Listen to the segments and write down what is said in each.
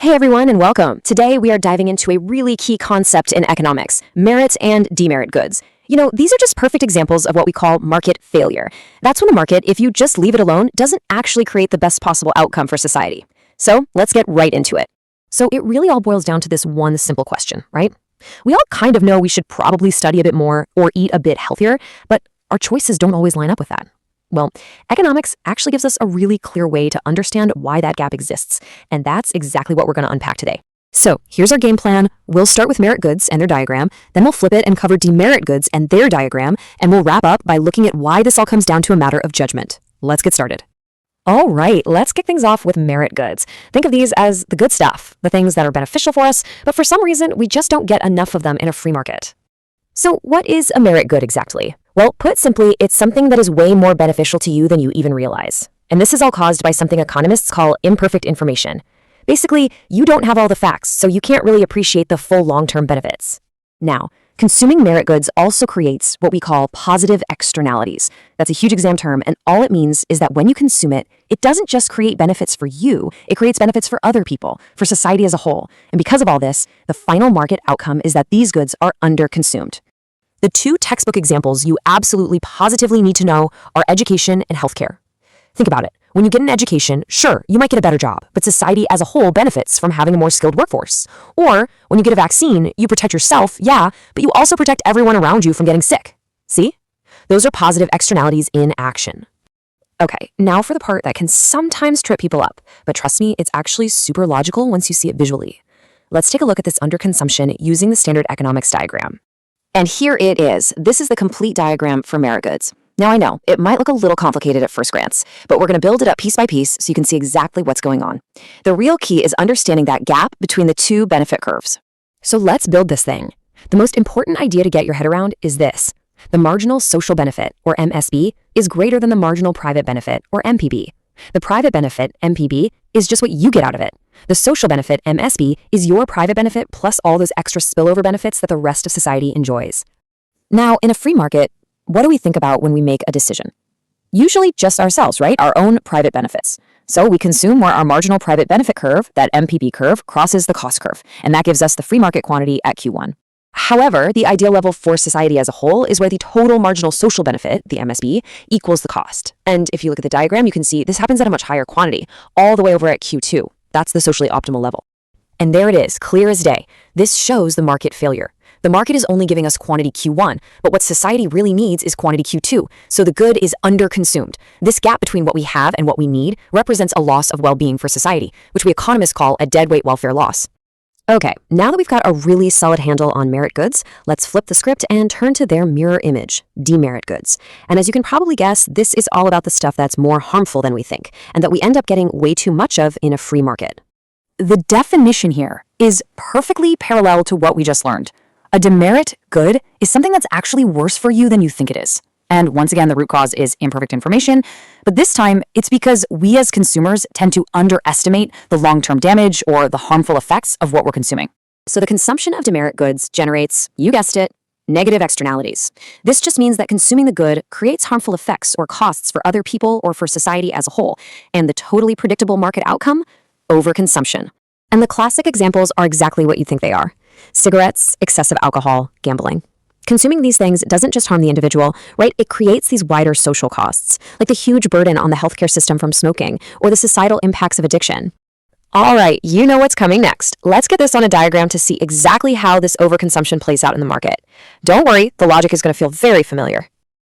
Hey everyone, and welcome. Today we are diving into a really key concept in economics, merit and demerit goods. These are just perfect examples of what we call market failure. That's when the market, if you just leave it alone, doesn't actually create the best possible outcome for society. So let's get right into it. So it really all boils down to this one simple question, right? We all kind of know we should probably study a bit more or eat a bit healthier, but our choices don't always line up with that. Well, economics actually gives us a really clear way to understand why that gap exists, and that's exactly what we're going to unpack today. So here's our game plan. We'll start with merit goods and their diagram, then we'll flip it and cover demerit goods and their diagram, and we'll wrap up by looking at why this all comes down to a matter of judgment. Let's get started. All right, let's kick things off with merit goods. Think of these as the good stuff, the things that are beneficial for us, but for some reason, we just don't get enough of them in a free market. So what is a merit good exactly? Well, put simply, it's something that is way more beneficial to you than you even realize. And this is all caused by something economists call imperfect information. Basically, you don't have all the facts, so you can't really appreciate the full long-term benefits. Now, consuming merit goods also creates what we call positive externalities. That's a huge exam term, and all it means is that when you consume it, it doesn't just create benefits for you, it creates benefits for other people, for society as a whole. And because of all this, the final market outcome is that these goods are under-consumed. The two textbook examples you absolutely positively need to know are education and healthcare. Think about it. When you get an education, sure, you might get a better job, but society as a whole benefits from having a more skilled workforce. Or when you get a vaccine, you protect yourself, yeah, but you also protect everyone around you from getting sick. See? Those are positive externalities in action. Okay, now for the part that can sometimes trip people up, but trust me, it's actually super logical once you see it visually. Let's take a look at this underconsumption using the standard economics diagram. And here it is. This is the complete diagram for merit goods. Now I know, it might look a little complicated at first glance, but we're going to build it up piece by piece so you can see exactly what's going on. The real key is understanding that gap between the two benefit curves. So let's build this thing. The most important idea to get your head around is this. The marginal social benefit, or MSB, is greater than the marginal private benefit, or MPB. The private benefit, MPB, is just what you get out of it. The social benefit, MSB, is your private benefit plus all those extra spillover benefits that the rest of society enjoys. Now, in a free market, what do we think about when we make a decision? Usually just ourselves, right? Our own private benefits. So we consume where our marginal private benefit curve, that MPB curve, crosses the cost curve, and that gives us the free market quantity at Q1. However, the ideal level for society as a whole is where the total marginal social benefit, the MSB, equals the cost. And if you look at the diagram, you can see this happens at a much higher quantity, all the way over at Q2. That's the socially optimal level. And there it is, clear as day. This shows the market failure. The market is only giving us quantity Q1, but what society really needs is quantity Q2, so the good is underconsumed. This gap between what we have and what we need represents a loss of well-being for society, which we economists call a deadweight welfare loss. Okay, now that we've got a really solid handle on merit goods, let's flip the script and turn to their mirror image, demerit goods. And as you can probably guess, this is all about the stuff that's more harmful than we think, and that we end up getting way too much of in a free market. The definition here is perfectly parallel to what we just learned. A demerit good is something that's actually worse for you than you think it is. And once again, the root cause is imperfect information, but this time it's because we as consumers tend to underestimate the long-term damage or the harmful effects of what we're consuming. So the consumption of demerit goods generates, you guessed it, negative externalities. This just means that consuming the good creates harmful effects or costs for other people or for society as a whole, and the totally predictable market outcome, overconsumption. And the classic examples are exactly what you think they are. Cigarettes, excessive alcohol, gambling. Consuming these things doesn't just harm the individual, right? It creates these wider social costs, like the huge burden on the healthcare system from smoking, or the societal impacts of addiction. All right, you know what's coming next. Let's get this on a diagram to see exactly how this overconsumption plays out in the market. Don't worry, the logic is going to feel very familiar.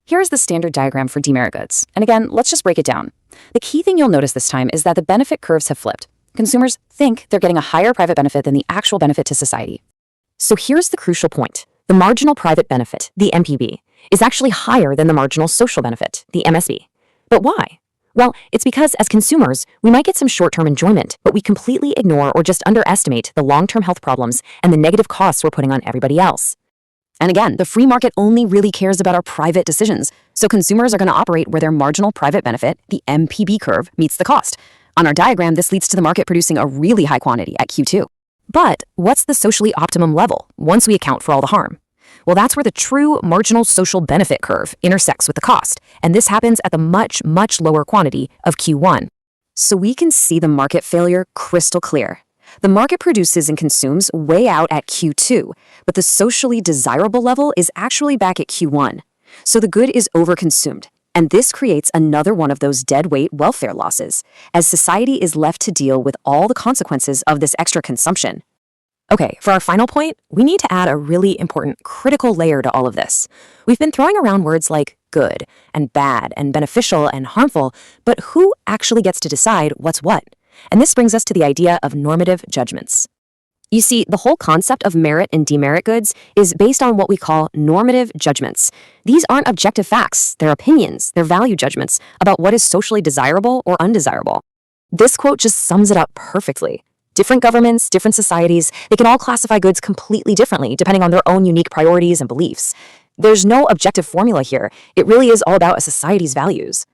Here's the standard diagram for demerit goods. And again, let's just break it down. The key thing you'll notice this time is that the benefit curves have flipped. Consumers think they're getting a higher private benefit than the actual benefit to society. So here's the crucial point. The marginal private benefit, the MPB, is actually higher than the marginal social benefit, the MSB. But why? Well, it's because as consumers, we might get some short-term enjoyment, but we completely ignore or just underestimate the long-term health problems and the negative costs we're putting on everybody else. And again, the free market only really cares about our private decisions, so consumers are going to operate where their marginal private benefit, the MPB curve, meets the cost. On our diagram, this leads to the market producing a really high quantity at Q2. But what's the socially optimum level once we account for all the harm? Well, that's where the true marginal social benefit curve intersects with the cost, and this happens at the much, much lower quantity of Q1. So we can see the market failure crystal clear. The market produces and consumes way out at Q2, but the socially desirable level is actually back at Q1. So the good is overconsumed. And this creates another one of those deadweight welfare losses, as society is left to deal with all the consequences of this extra consumption. Okay, for our final point, we need to add a really important critical layer to all of this. We've been throwing around words like good and bad and beneficial and harmful, but who actually gets to decide what's what? And this brings us to the idea of normative judgments. You see, the whole concept of merit and demerit goods is based on what we call normative judgments. These aren't objective facts, they're opinions, they're value judgments about what is socially desirable or undesirable. This quote just sums it up perfectly. Different governments, different societies, they can all classify goods completely differently depending on their own unique priorities and beliefs. There's no objective formula here. It really is all about a society's values.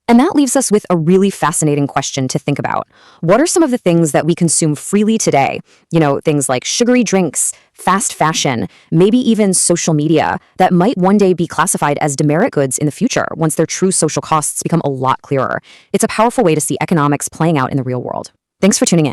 And that leaves us with a really fascinating question to think about. What are some of the things that we consume freely today? Things like sugary drinks, fast fashion, maybe even social media that might one day be classified as demerit goods in the future once their true social costs become a lot clearer. It's a powerful way to see economics playing out in the real world. Thanks for tuning in.